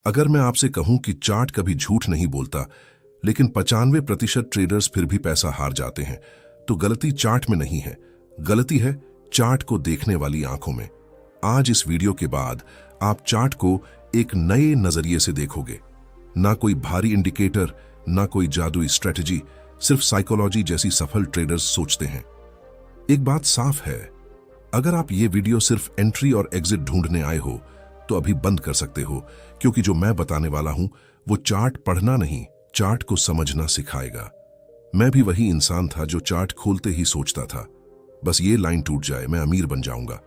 अगर मैं आपसे कहूं कि चार्ट कभी झूठ नहीं बोलता, लेकिन 95% ट्रेडर्स फिर भी पैसा हार जाते हैं, तो गलती चार्ट में नहीं है, गलती है चार्ट को देखने वाली आंखों में। आज इस वीडियो के बाद आप चार्ट को एक नए नजरिए से देखोगे। ना कोई भारी इंडिकेटर, ना कोई जादुई स्ट्रेटजी, सिर्फ साइकोलॉजी जैसी सफल ट्रेडर्स सोचते हैं। एक बात साफ है, अगर आप ये वीडियो सिर्फ एंट्री और एग्जिट ढूंढने आए हो तो अभी बंद कर सकते हो, क्योंकि जो मैं बताने वाला हूं वो चार्ट पढ़ना नहीं, चार्ट को समझना सिखाएगा। मैं भी वही इंसान था जो चार्ट खोलते ही सोचता था, बस ये लाइन टूट जाए मैं अमीर बन जाऊंगा।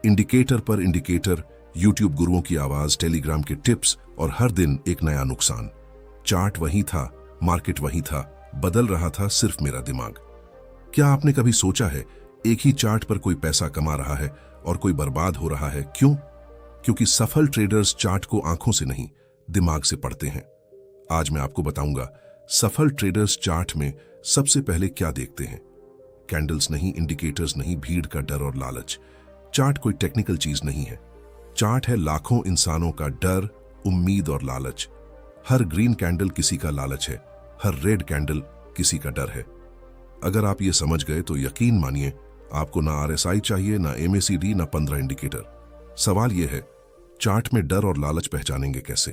इंडिकेटर पर इंडिकेटर, यूट्यूब गुरुओं की आवाज, टेलीग्राम के टिप्स और हर दिन एक नया नुकसान। चार्ट वही था, मार्केट वही था, बदल रहा था सिर्फ मेरा दिमाग। क्या आपने कभी सोचा है एक ही चार्ट पर कोई पैसा कमा रहा है और कोई बर्बाद हो रहा है? क्यों? क्योंकि सफल ट्रेडर्स चार्ट को आंखों से नहीं, दिमाग से पढ़ते हैं। आज मैं आपको बताऊंगा सफल ट्रेडर्स चार्ट में सबसे पहले क्या देखते हैं। कैंडल्स नहीं, इंडिकेटर्स नहीं, भीड़ का डर और लालच। चार्ट कोई टेक्निकल चीज नहीं है, चार्ट है लाखों इंसानों का डर, उम्मीद और लालच। हर ग्रीन कैंडल किसी का लालच है, हर रेड कैंडल किसी का डर है। अगर आप ये समझ गए तो यकीन मानिए आपको ना RSI चाहिए, ना MACD, ना 15 इंडिकेटर। सवाल यह है, चार्ट में डर और लालच पहचानेंगे कैसे?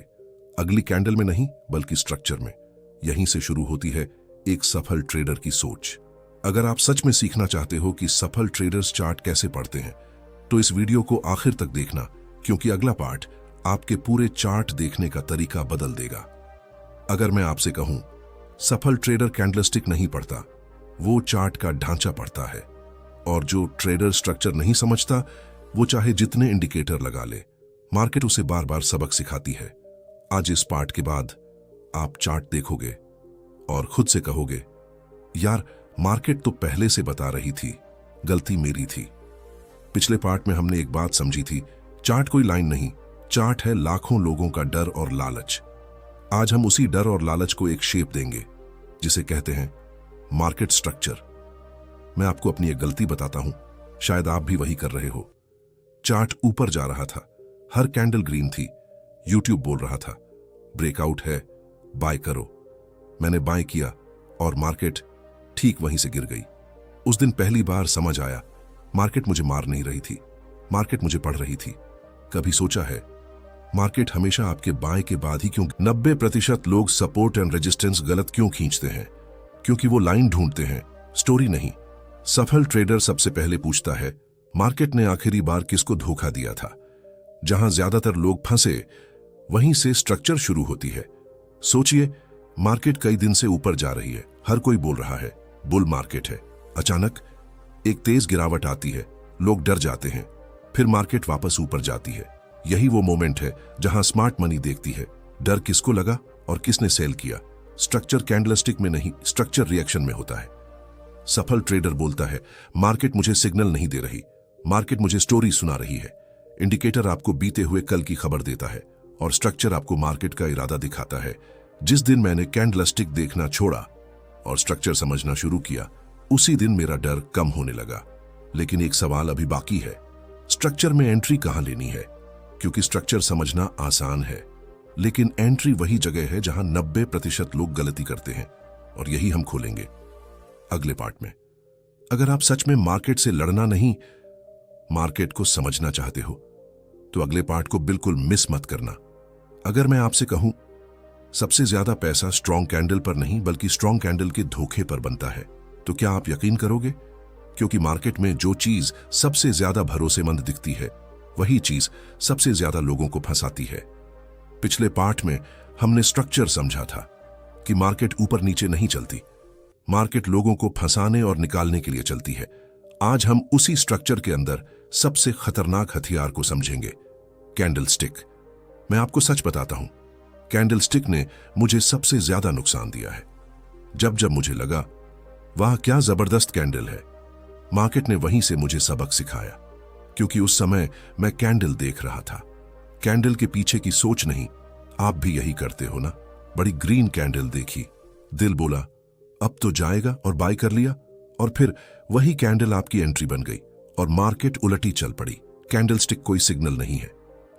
अगली कैंडल में नहीं, बल्कि स्ट्रक्चर में। यहीं से शुरू होती है एक सफल ट्रेडर की सोच। अगर आप सच में सीखना चाहते हो कि सफल ट्रेडर्स चार्ट कैसे पढ़ते हैं, तो इस वीडियो को आखिर तक देखना, क्योंकि अगला पार्ट आपके पूरे चार्ट देखने का तरीका बदल देगा। अगर मैं आपसे कहूं सफल ट्रेडर कैंडलस्टिक नहीं पढ़ता, वो चार्ट का ढांचा पढ़ता है। और जो ट्रेडर स्ट्रक्चर नहीं समझता, वो चाहे जितने इंडिकेटर लगा ले, मार्केट उसे बार बार सबक सिखाती है। आज इस पार्ट के बाद आप चार्ट देखोगे और खुद से कहोगे, यार मार्केट तो पहले से बता रही थी, गलती मेरी थी। पिछले पार्ट में हमने एक बात समझी थी, चार्ट कोई लाइन नहीं, चार्ट है लाखों लोगों का डर और लालच। आज हम उसी डर और लालच को एक शेप देंगे, जिसे कहते हैं मार्केट स्ट्रक्चर। मैं आपको अपनी एक गलती बताता हूं, शायद आप भी वही कर रहे हो। चार्ट ऊपर जा रहा था, हर कैंडल ग्रीन थी, यूट्यूब बोल रहा था ब्रेकआउट है, बाय करो। मैंने बाय किया और मार्केट ठीक वहीं से गिर गई। उस दिन पहली बार समझ आया, मार्केट मुझे मार नहीं रही थी, मार्केट मुझे पढ़ रही थी। कभी सोचा है मार्केट हमेशा आपके बाय के बाद ही क्यों? 90% लोग सपोर्ट एंड रेजिस्टेंस गलत क्यों खींचते हैं? क्योंकि वो लाइन ढूंढते हैं, स्टोरी नहीं। सफल ट्रेडर सबसे पहले पूछता है, मार्केट ने आखिरी बार किसको धोखा दिया था? जहां ज्यादातर लोग फंसे, वहीं से स्ट्रक्चर शुरू होती है। सोचिए, मार्केट कई दिन से ऊपर जा रही है, हर कोई बोल रहा है बुल मार्केट है। अचानक एक तेज गिरावट आती है, लोग डर जाते हैं, फिर मार्केट वापस ऊपर जाती है। यही वो मोमेंट है जहां स्मार्ट मनी देखती है डर किसको लगा और किसने सेल किया। स्ट्रक्चर कैंडलस्टिक में नहीं, स्ट्रक्चर रिएक्शन में होता है। सफल ट्रेडर बोलता है, मार्केट मुझे सिग्नल नहीं दे रही, मार्केट मुझे स्टोरी सुना रही है। इंडिकेटर आपको बीते हुए कल की खबर देता है और स्ट्रक्चर आपको मार्केट का इरादा दिखाता है। जिस दिन मैंने कैंडलस्टिक देखना छोड़ा और स्ट्रक्चर समझना शुरू किया, उसी दिन मेरा डर कम होने लगा। लेकिन एक सवाल अभी बाकी है, स्ट्रक्चर में एंट्री कहां लेनी है? क्योंकि स्ट्रक्चर समझना आसान है, लेकिन एंट्री वही जगह है जहां 90% लोग गलती करते हैं, और यही हम खोलेंगे अगले पार्ट में। अगर आप सच में मार्केट से लड़ना नहीं, मार्केट को समझना चाहते हो, तो अगले पार्ट को बिल्कुल मिस मत करना। अगर मैं आपसे कहूं सबसे ज्यादा पैसा स्ट्रॉन्ग कैंडल पर नहीं, बल्कि स्ट्रॉन्ग कैंडल के धोखे पर बनता है, तो क्या आप यकीन करोगे? क्योंकि मार्केट में जो चीज सबसे ज्यादा भरोसेमंद दिखती है, वही चीज सबसे ज्यादा लोगों को फंसाती है। पिछले पार्ट में हमने स्ट्रक्चर समझा था कि मार्केट ऊपर नीचे नहीं चलती, मार्केट लोगों को फंसाने और निकालने के लिए चलती है। आज हम उसी स्ट्रक्चर के अंदर सबसे खतरनाक हथियार को समझेंगे, कैंडलस्टिक। मैं आपको सच बताता हूं, कैंडलस्टिक ने मुझे सबसे ज्यादा नुकसान दिया है। जब जब मुझे लगा वाह क्या जबरदस्त कैंडल है, मार्केट ने वहीं से मुझे सबक सिखाया। क्योंकि उस समय मैं कैंडल देख रहा था, कैंडल के पीछे की सोच नहीं। आप भी यही करते हो ना? बड़ी ग्रीन कैंडल देखी, दिल बोला अब तो जाएगा और बाय कर लिया, और फिर वही कैंडल आपकी एंट्री बन गई और मार्केट उलटी चल पड़ी। कैंडलस्टिक कोई सिग्नल नहीं है,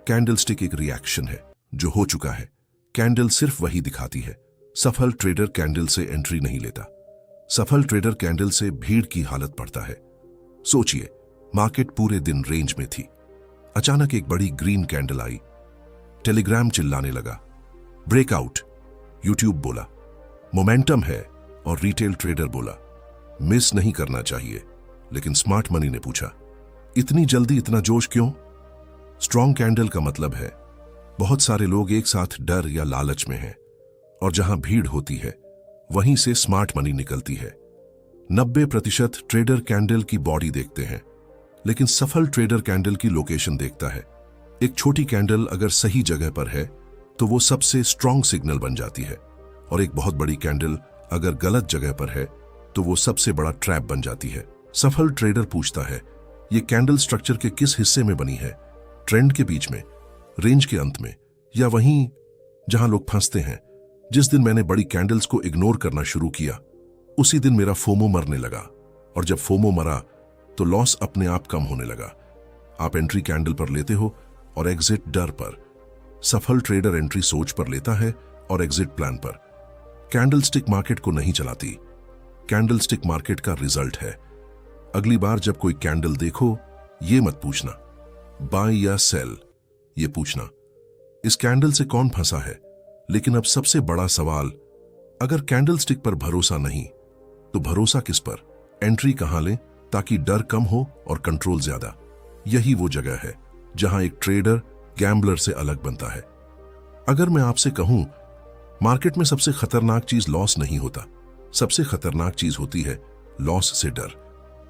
कैंडलस्टिक एक रिएक्शन है। जो हो चुका है। कैंडल सिर्फ वही दिखाती है। सफल ट्रेडर कैंडल से एंट्री नहीं लेता। सफल ट्रेडर कैंडल से भीड़ की हालत पढ़ता है। सोचिए, मार्केट पूरे दिन रेंज में थी। अचानक एक बड़ी ग्रीन कैंडल आई। टेलीग्राम चिल्लाने लगा, ब्रेकआउट। यूट्यूब बोला, मोमेंटम है। और रिटेल ट्रेडर बोला, मिस नहीं करना चाहिए। लेकिन स्मार्ट मनी ने पूछा, इतनी जल्दी इतना जोश क्यों? स्ट्रॉन्ग कैंडल का मतलब है बहुत सारे लोग एक साथ डर या लालच में हैं, और जहां भीड़ होती है वहीं से स्मार्ट मनी निकलती है। 90% ट्रेडर कैंडल की बॉडी देखते हैं, लेकिन सफल ट्रेडर कैंडल की लोकेशन देखता है। एक छोटी कैंडल अगर सही जगह पर है तो वो सबसे स्ट्रॉन्ग सिग्नल बन जाती है, और एक बहुत बड़ी कैंडल अगर गलत जगह पर है तो वो सबसे बड़ा ट्रैप बन जाती है। सफल ट्रेडर पूछता है, ये कैंडल स्ट्रक्चर के किस हिस्से में बनी है? ट्रेंड के बीच में, रेंज के अंत में, या वहीं जहां लोग फंसते हैं? जिस दिन मैंने बड़ी कैंडल्स को इग्नोर करना शुरू किया, उसी दिन मेरा फोमो मरने लगा, और जब फोमो मरा तो लॉस अपने आप कम होने लगा। आप एंट्री कैंडल पर लेते हो और एग्जिट डर पर। सफल ट्रेडर एंट्री सोच पर लेता है और एग्जिट प्लान पर। कैंडलस्टिक मार्केट को नहीं चलाती, कैंडलस्टिक मार्केट का रिजल्ट है। अगली बार जब कोई कैंडल देखो, ये मत पूछना बाय या सेल, ये पूछना इस कैंडल से कौन फंसा है। लेकिन अब सबसे बड़ा सवाल, अगर कैंडलस्टिक पर भरोसा नहीं तो भरोसा किस पर? एंट्री कहां लें ताकि डर कम हो और कंट्रोल ज्यादा? यही वो जगह है जहां एक ट्रेडर गैम्बलर से अलग बनता है। अगर मैं आपसे कहूं, मार्केट में सबसे खतरनाक चीज लॉस नहीं होता, सबसे खतरनाक चीज होती है लॉस से डर।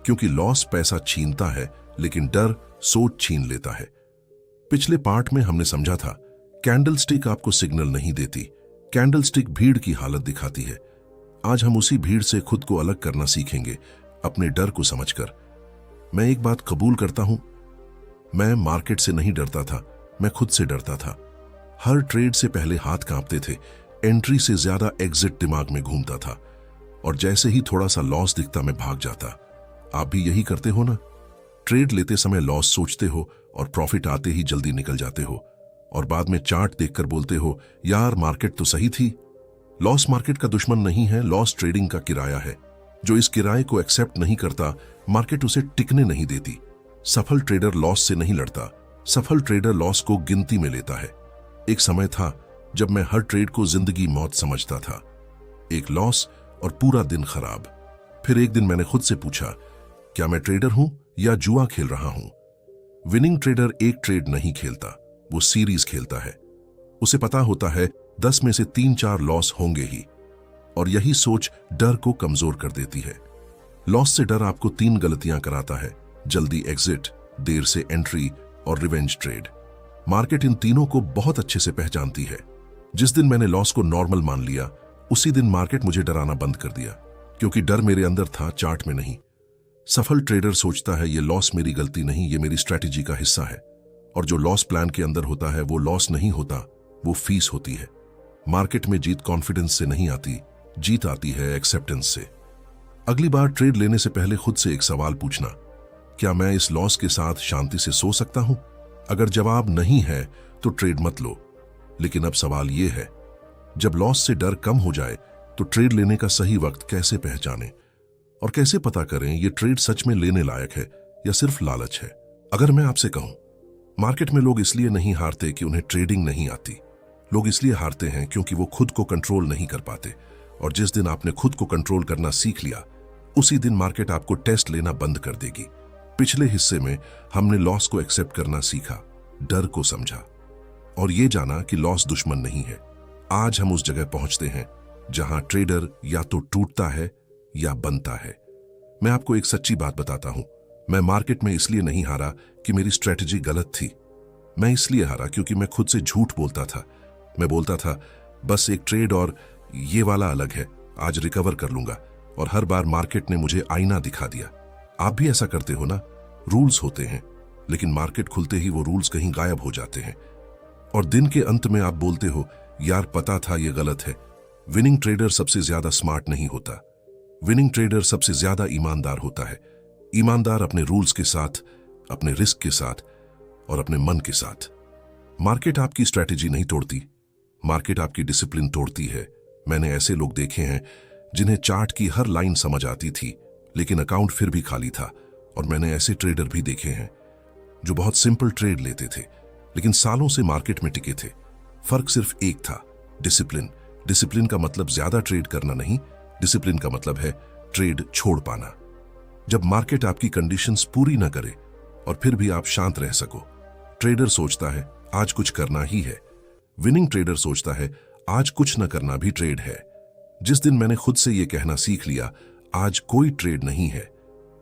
क्योंकि लॉस पैसा छीनता है, लेकिन डर सोच छीन लेता है। पिछले पार्ट में हमने समझा था, कैंडलस्टिक आपको सिग्नल नहीं देती, कैंडलस्टिक भीड़ की हालत दिखाती है। आज हम उसी भीड़ से खुद को अलग करना सीखेंगे, अपने डर को समझकर। मैं एक बात कबूल करता हूं, मैं मार्केट से नहीं डरता था, मैं खुद से डरता था। हर ट्रेड से पहले हाथ कांपते थे, एंट्री से ज्यादा एग्जिट दिमाग में घूमता था, और जैसे ही थोड़ा सा लॉस दिखता मैं भाग जाता। आप भी यही करते हो ना? ट्रेड लेते समय लॉस सोचते हो और प्रॉफिट आते ही जल्दी निकल जाते हो, और बाद में चार्ट देखकर बोलते हो, यार मार्केट तो सही थी। लॉस मार्केट का दुश्मन नहीं है, लॉस ट्रेडिंग का किराया है। जो इस किराए को एक्सेप्ट नहीं करता, मार्केट उसे टिकने नहीं देती। सफल ट्रेडर लॉस से नहीं लड़ता, सफल ट्रेडर लॉस को गिनती में लेता है। एक समय था जब मैं हर ट्रेड को जिंदगी मौत समझता था, एक लॉस और पूरा दिन खराब। फिर एक दिन मैंने खुद से पूछा, क्या मैं ट्रेडर हूं या जुआ खेल रहा हूं? विनिंग ट्रेडर एक ट्रेड नहीं खेलता, वो सीरीज खेलता है। उसे पता होता है 10 में से 3-4 लॉस होंगे ही, और यही सोच डर को कमजोर कर देती है। लॉस से डर आपको 3 गलतियां कराता है, जल्दी एग्जिट, देर से एंट्री और रिवेंज ट्रेड। मार्केट इन तीनों को बहुत अच्छे से पहचानती है। जिस दिन मैंने लॉस को नॉर्मल मान लिया, उसी दिन मार्केट मुझे डराना बंद कर दिया, क्योंकि डर मेरे अंदर था, चार्ट में नहीं। सफल ट्रेडर सोचता है, ये लॉस मेरी गलती नहीं, ये मेरी स्ट्रैटेजी का हिस्सा है। और जो लॉस प्लान के अंदर होता है वो लॉस नहीं होता, वो फीस होती है। मार्केट में जीत कॉन्फिडेंस से नहीं आती, जीत आती है एक्सेप्टेंस से। अगली बार ट्रेड लेने से पहले खुद से एक सवाल पूछना, क्या मैं इस लॉस के साथ शांति से सो सकता हूं? अगर जवाब नहीं है तो ट्रेड मत लो। लेकिन अब सवाल यह है, जब लॉस से डर कम हो जाए तो ट्रेड लेने का सही वक्त कैसे पहचानें? और कैसे पता करें ये ट्रेड सच में लेने लायक है या सिर्फ लालच है? अगर मैं आपसे कहूं, मार्केट में लोग इसलिए नहीं हारते कि उन्हें ट्रेडिंग नहीं आती, लोग इसलिए हारते हैं क्योंकि वो खुद को कंट्रोल नहीं कर पाते। और जिस दिन आपने खुद को कंट्रोल करना सीख लिया, उसी दिन मार्केट आपको टेस्ट लेना बंद कर देगी। पिछले हिस्से में हमने लॉस को एक्सेप्ट करना सीखा, डर को समझा, और ये जाना कि लॉस दुश्मन नहीं है। आज हम उस जगह पहुंचते हैं जहां ट्रेडर या तो टूटता है या बनता है। मैं आपको एक सच्ची बात बताता हूं, मैं मार्केट में इसलिए नहीं हारा कि मेरी स्ट्रेटजी गलत थी। मैं इसलिए हारा क्योंकि मैं खुद से झूठ बोलता था। मैं बोलता था, बस एक ट्रेड और ये वाला अलग है, आज रिकवर कर लूंगा। और हर बार मार्केट ने मुझे आईना दिखा दिया। आप भी ऐसा करते हो ना? रूल्स होते हैं, लेकिन मार्केट खुलते ही वो रूल्स कहीं गायब हो जाते हैं, और दिन के अंत में आप बोलते हो, यार पता था ये गलत है। विनिंग ट्रेडर सबसे ज्यादा स्मार्ट नहीं होता, विनिंग ट्रेडर सबसे ज्यादा ईमानदार होता है। ईमानदार अपने रूल्स के साथ, अपने रिस्क के साथ और अपने मन के साथ। मार्केट आपकी स्ट्रैटेजी नहीं तोड़ती, मार्केट आपकी डिसिप्लिन तोड़ती है। मैंने ऐसे लोग देखे हैं जिन्हें चार्ट की हर लाइन समझ आती थी, लेकिन अकाउंट फिर भी खाली था। और मैंने ऐसे ट्रेडर भी देखे हैं जो बहुत सिंपल ट्रेड लेते थे, लेकिन सालों से मार्केट में टिके थे। फर्क सिर्फ एक था, डिसिप्लिन। डिसिप्लिन का मतलब ज्यादा ट्रेड करना नहीं, डिसिप्लिन का मतलब है ट्रेड छोड़ पाना। जब मार्केट आपकी कंडीशंस पूरी ना करे और फिर भी आप शांत रह सको। ट्रेडर सोचता है आज कुछ करना ही है, विनिंग ट्रेडर सोचता है आज कुछ न करना भी ट्रेड है। जिस दिन मैंने खुद से यह कहना सीख लिया आज कोई ट्रेड नहीं है,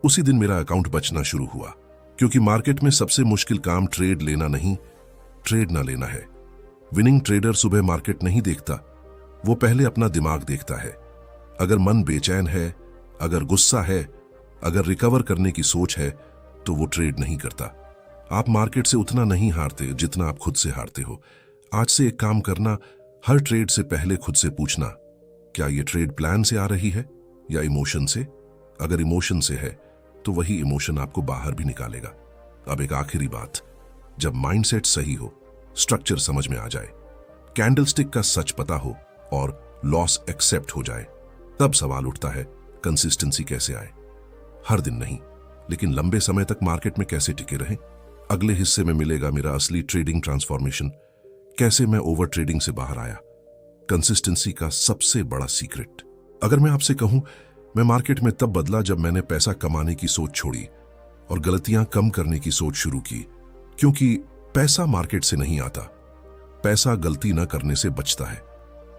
उसी दिन मेरा अकाउंट बचना शुरू हुआ। क्योंकि मार्केट में सबसे मुश्किल काम ट्रेड लेना नहीं, ट्रेड ना लेना है। विनिंग ट्रेडर सुबह मार्केट नहीं देखता, वो पहले अपना दिमाग देखता है। अगर मन बेचैन है, अगर गुस्सा है, अगर रिकवर करने की सोच है, तो वो ट्रेड नहीं करता। आप मार्केट से उतना नहीं हारते जितना आप खुद से हारते हो। आज से एक काम करना, हर ट्रेड से पहले खुद से पूछना, क्या ये ट्रेड प्लान से आ रही है या इमोशन से? अगर इमोशन से है तो वही इमोशन आपको बाहर भी निकालेगा। अब एक आखिरी बात, जब माइंडसेट सही हो, स्ट्रक्चर समझ में आ जाए, कैंडलस्टिक का सच पता हो और लॉस एक्सेप्ट हो जाए, तब सवाल उठता है कंसिस्टेंसी कैसे आए। हर दिन नहीं, लेकिन लंबे समय तक मार्केट में कैसे टिके रहें। अगले हिस्से में मिलेगा मेरा असली ट्रेडिंग ट्रांसफॉर्मेशन, कैसे मैं ओवर ट्रेडिंग से बाहर आया, कंसिस्टेंसी का सबसे बड़ा सीक्रेट। अगर मैं आपसे कहूं, मैं मार्केट में तब बदला जब मैंने पैसा कमाने की सोच छोड़ी और गलतियां कम करने की सोच शुरू की। क्योंकि पैसा मार्केट से नहीं आता, पैसा गलती न करने से बचता है।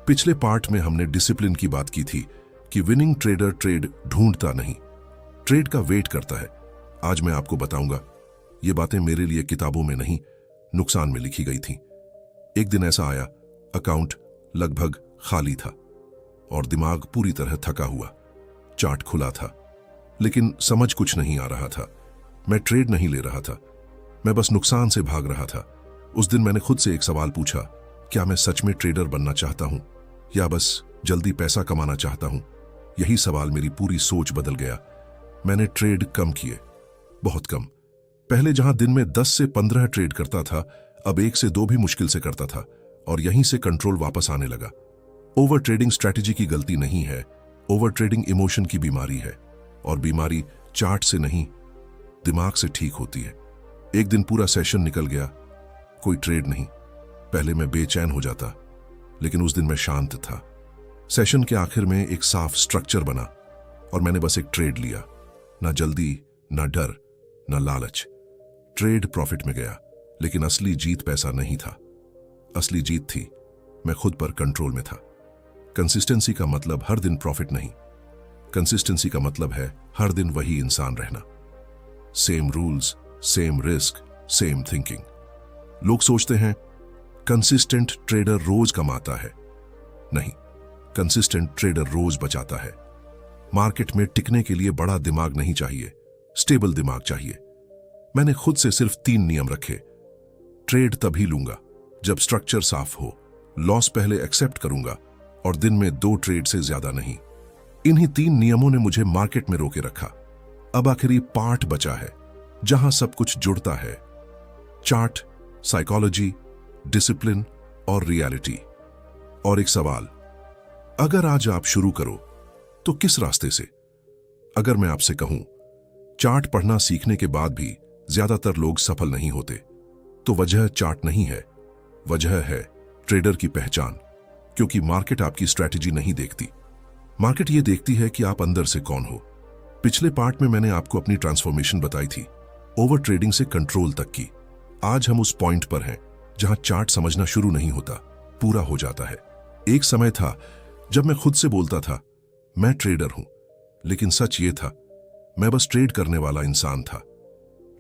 पिछले पार्ट में हमने डिसिप्लिन की बात की थी कि विनिंग ट्रेडर ट्रेड ढूंढता नहीं, ट्रेड का वेट करता है। आज मैं आपको बताऊंगा, ये बातें मेरे लिए किताबों में नहीं, नुकसान में लिखी गई थी। एक दिन ऐसा आया, अकाउंट लगभग खाली था और दिमाग पूरी तरह थका हुआ। चार्ट खुला था, लेकिन समझ कुछ नहीं आ रहा था। मैं ट्रेड नहीं ले रहा था, मैं बस नुकसान से भाग रहा था। उस दिन मैंने खुद से एक सवाल पूछा, क्या मैं सच में ट्रेडर बनना चाहता हूं या बस जल्दी पैसा कमाना चाहता हूं? यही सवाल मेरी पूरी सोच बदल गया। मैंने ट्रेड कम किए, बहुत कम। पहले जहां दिन में 10 से 15 ट्रेड करता था, अब 1 से 2 भी मुश्किल से करता था और यहीं से कंट्रोल वापस आने लगा। ओवर ट्रेडिंग स्ट्रैटेजी की गलती नहीं है, ओवर ट्रेडिंग इमोशन की बीमारी है, और बीमारी चार्ट से नहीं, दिमाग से ठीक होती है। एक दिन पूरा सेशन निकल गया, कोई ट्रेड नहीं। पहले मैं बेचैन हो जाता, लेकिन उस दिन मैं शांत था। सेशन के आखिर में एक साफ स्ट्रक्चर बना और मैंने बस एक ट्रेड लिया, ना जल्दी, ना डर, ना लालच। ट्रेड प्रॉफिट में गया, लेकिन असली जीत पैसा नहीं था, असली जीत थी मैं खुद पर कंट्रोल में था। कंसिस्टेंसी का मतलब हर दिन प्रॉफिट नहीं, कंसिस्टेंसी का मतलब है हर दिन वही इंसान रहना। Same rules, same risk, same thinking. लोग सोचते हैं कंसिस्टेंट ट्रेडर रोज कमाता है, नहीं, कंसिस्टेंट ट्रेडर रोज बचाता है। मार्केट में टिकने के लिए बड़ा दिमाग नहीं चाहिए, स्टेबल दिमाग चाहिए। मैंने खुद से सिर्फ 3 नियम रखे। ट्रेड तभी लूंगा जब स्ट्रक्चर साफ हो, लॉस पहले एक्सेप्ट करूंगा और दिन में 2 ट्रेड से ज्यादा नहीं। इन्हीं 3 नियमों ने मुझे मार्केट में रोके रखा। अब आखिरी पार्ट बचा है जहां सब कुछ जुड़ता है, चार्ट, साइकोलॉजी, डिसिप्लिन और रियलिटी। और एक सवाल, अगर आज आप शुरू करो तो किस रास्ते से? अगर मैं आपसे कहूं चार्ट पढ़ना सीखने के बाद भी ज्यादातर लोग सफल नहीं होते, तो वजह चार्ट नहीं है, वजह है ट्रेडर की पहचान। क्योंकि मार्केट आपकी स्ट्रैटेजी नहीं देखती, मार्केट ये देखती है कि आप अंदर से कौन हो। पिछले पार्ट में मैंने आपको अपनी ट्रांसफॉर्मेशन बताई थी, ओवर ट्रेडिंग से कंट्रोल तक की। आज हम उस पॉइंट पर हैं जहां चार्ट समझना शुरू नहीं होता, पूरा हो जाता है। एक समय था जब मैं खुद से बोलता था मैं ट्रेडर हूं, लेकिन सच ये था मैं बस ट्रेड करने वाला इंसान था।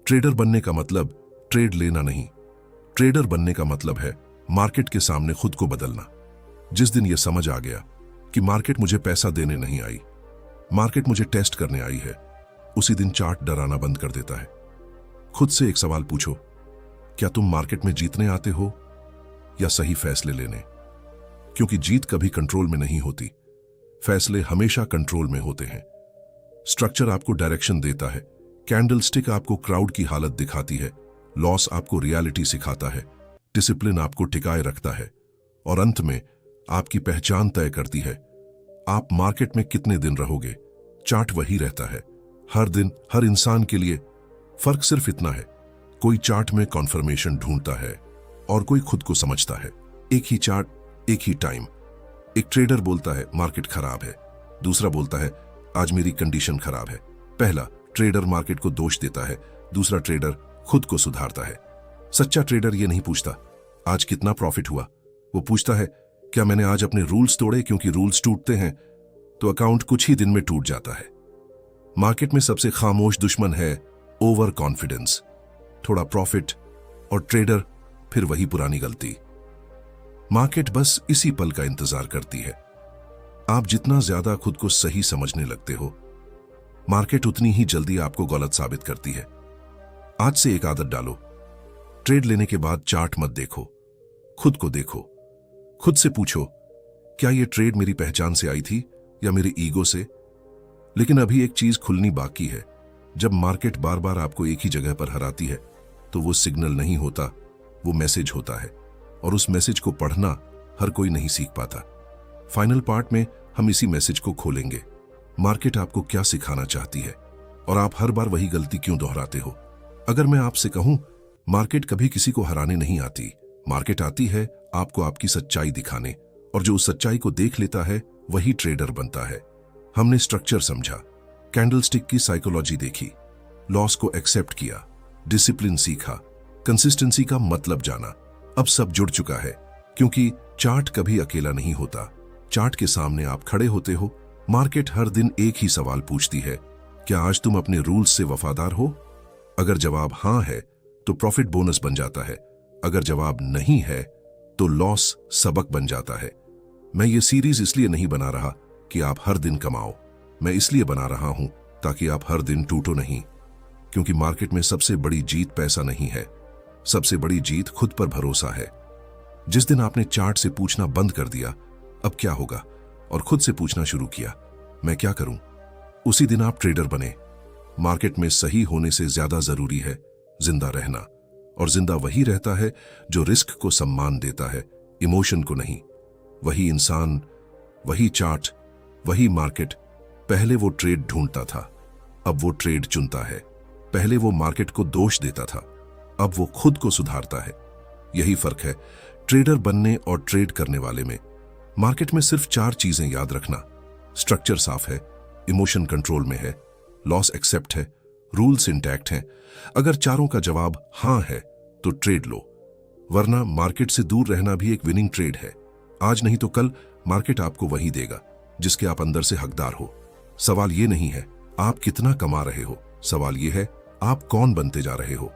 ट्रेडर बनने का मतलब ट्रेड लेना नहीं, ट्रेडर बनने का मतलब है मार्केट के सामने खुद को बदलना। जिस दिन यह समझ आ गया कि मार्केट मुझे पैसा देने नहीं आई, मार्केट मुझे टेस्ट करने आई है, उसी दिन चार्ट डराना बंद कर देता है। खुद से एक सवाल पूछो, क्या तुम मार्केट में जीतने आते हो या सही फैसले लेने? क्योंकि जीत कभी कंट्रोल में नहीं होती, फैसले हमेशा कंट्रोल में होते हैं। स्ट्रक्चर आपको डायरेक्शन देता है, कैंडलस्टिक आपको क्राउड की हालत दिखाती है, लॉस आपको रियलिटी सिखाता है, डिसिप्लिन आपको टिकाए रखता है और अंत में आपकी पहचान तय करती है आप मार्केट में कितने दिन रहोगे। चार्ट वही रहता है हर दिन, हर इंसान के लिए। फर्क सिर्फ इतना है, कोई चार्ट में कॉन्फर्मेशन ढूंढता है और कोई खुद को समझता है। एक ही चार्ट, एक ही टाइम। एक ट्रेडर बोलता है मार्केट खराब है, दूसरा बोलता है आज मेरी कंडीशन खराब है। पहला ट्रेडर मार्केट को दोष देता है, दूसरा ट्रेडर खुद को सुधारता है। सच्चा ट्रेडर ये नहीं पूछता आज कितना प्रॉफिट हुआ, वो पूछता है क्या मैंने आज अपने रूल्स तोड़े, क्योंकि रूल्स टूटते हैं तो अकाउंट कुछ ही दिन में टूट जाता है। मार्केट में सबसे खामोश दुश्मन है ओवर कॉन्फिडेंस। थोड़ा प्रॉफिट और ट्रेडर फिर वही पुरानी गलती। मार्केट बस इसी पल का इंतजार करती है। आप जितना ज्यादा खुद को सही समझने लगते हो, मार्केट उतनी ही जल्दी आपको गलत साबित करती है। आज से एक आदत डालो, ट्रेड लेने के बाद चार्ट मत देखो, खुद को देखो। खुद से पूछो क्या यह ट्रेड मेरी पहचान से आई थी या मेरे ईगो से। लेकिन अभी एक चीज खुलनी बाकी है। जब मार्केट बार बार आपको एक ही जगह पर हराती है तो वो सिग्नल नहीं होता, वो मैसेज होता है, और उस मैसेज को पढ़ना हर कोई नहीं सीख पाता। फाइनल पार्ट में हम इसी मैसेज को खोलेंगे। मार्केट आपको क्या सिखाना चाहती है और आप हर बार वही गलती क्यों दोहराते हो। अगर मैं आपसे कहूं मार्केट कभी किसी को हराने नहीं आती, मार्केट आती है आपको आपकी सच्चाई दिखाने, और जो उस सच्चाई को देख लेता है वही ट्रेडर बनता है। हमने स्ट्रक्चर समझा, कैंडलस्टिक की साइकोलॉजी देखी, लॉस को एक्सेप्ट किया, डिसिप्लिन सीखा, कंसिस्टेंसी का मतलब जाना। अब सब जुड़ चुका है, क्योंकि चार्ट कभी अकेला नहीं होता। चार्ट के सामने आप खड़े होते हो। मार्केट हर दिन एक ही सवाल पूछती है, क्या आज तुम अपने रूल्स से वफादार हो। अगर जवाब हां है तो प्रॉफिट बोनस बन जाता है, अगर जवाब नहीं है तो लॉस सबक बन जाता है। मैं ये सीरीज इसलिए नहीं बना रहा कि आप हर दिन कमाओ, मैं इसलिए बना रहा हूं ताकि आप हर दिन टूटो नहीं। क्योंकि मार्केट में सबसे बड़ी जीत पैसा नहीं है, सबसे बड़ी जीत खुद पर भरोसा है। जिस दिन आपने चार्ट से पूछना बंद कर दिया अब क्या होगा, और खुद से पूछना शुरू किया मैं क्या करूं, उसी दिन आप ट्रेडर बने। मार्केट में सही होने से ज्यादा जरूरी है जिंदा रहना, और जिंदा वही रहता है जो रिस्क को सम्मान देता है, इमोशन को नहीं। वही इंसान, वही चार्ट, वही मार्केट। पहले वो ट्रेड ढूंढता था, अब वो ट्रेड चुनता है। पहले वो मार्केट को दोष देता था, अब वो खुद को सुधारता है। यही फर्क है ट्रेडर बनने और ट्रेड करने वाले में। मार्केट में सिर्फ 4 चीजें याद रखना, स्ट्रक्चर साफ है, इमोशन कंट्रोल में है, लॉस एक्सेप्ट है, रूल्स इंटैक्ट हैं। अगर चारों का जवाब हां है तो ट्रेड लो, वरना मार्केट से दूर रहना भी एक विनिंग ट्रेड है। आज नहीं तो कल मार्केट आपको वही देगा जिसके आप अंदर से हकदार हो। सवाल ये नहीं है आप कितना कमा रहे हो, सवाल ये है आप कौन बनते जा रहे हो।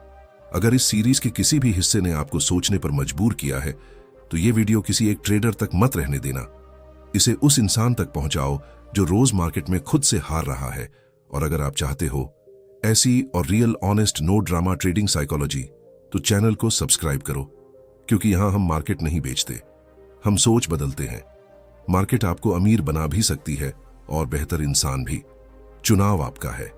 अगर इस सीरीज के किसी भी हिस्से ने आपको सोचने पर मजबूर किया है तो ये वीडियो किसी एक ट्रेडर तक मत रहने देना। इसे उस इंसान तक पहुंचाओ जो रोज मार्केट में खुद से हार रहा है। और अगर आप चाहते हो ऐसी और real honest no drama trading psychology तो चैनल को सब्सक्राइब करो, क्योंकि यहां हम मार्केट नहीं बेचते, हम सोच बदलते हैं। मार्केट आपको अमीर बना भी सकती है और बेहतर इंसान भी। चुनाव आपका है।